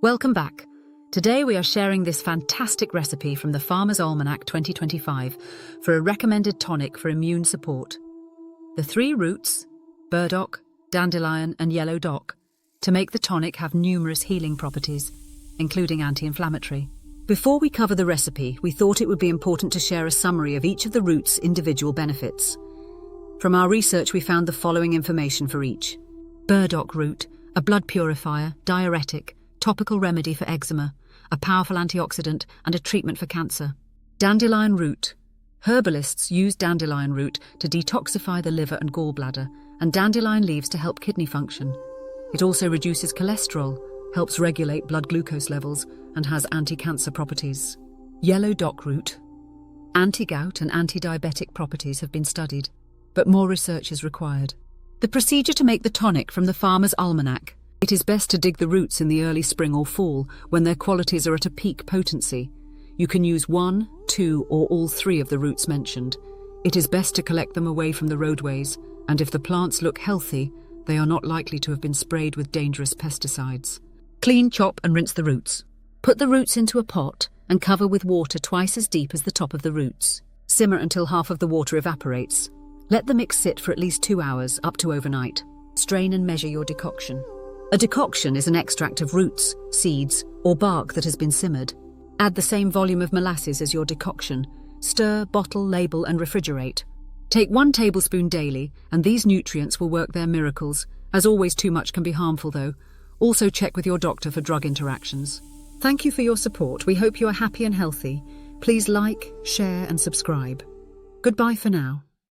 Welcome back. Today we are sharing this fantastic recipe from the Farmer's Almanac 2025 for a recommended tonic for immune support. The 3 roots, burdock, dandelion and yellow dock, to make the tonic have numerous healing properties, including anti-inflammatory. Before we cover the recipe, we thought it would be important to share a summary of each of the roots' individual benefits. From our research, we found the following information for each. Burdock root, a blood purifier, diuretic, topical remedy for eczema, a powerful antioxidant and a treatment for cancer. Dandelion root. Herbalists use dandelion root to detoxify the liver and gallbladder, and dandelion leaves to help kidney function. It also reduces cholesterol, helps regulate blood glucose levels, and has anti-cancer properties. Yellow dock root. Anti-gout and anti-diabetic properties have been studied, but more research is required. The procedure to make the tonic from the Farmer's Almanac. It is best to dig the roots in the early spring or fall when their qualities are at a peak potency. You can use 1, 2 or all 3 of the roots mentioned. It is best to collect them away from the roadways, and if the plants look healthy, they are not likely to have been sprayed with dangerous pesticides. Clean, chop and rinse the roots. Put the roots into a pot and cover with water twice as deep as the top of the roots. Simmer until half of the water evaporates. Let the mix sit for at least 2 hours, up to overnight. Strain and measure your decoction. A decoction is an extract of roots, seeds, or bark that has been simmered. Add the same volume of molasses as your decoction. Stir, bottle, label, and refrigerate. Take 1 tablespoon daily, and these nutrients will work their miracles. As always, too much can be harmful, though. Also check with your doctor for drug interactions. Thank you for your support. We hope you are happy and healthy. Please like, share, and subscribe. Goodbye for now.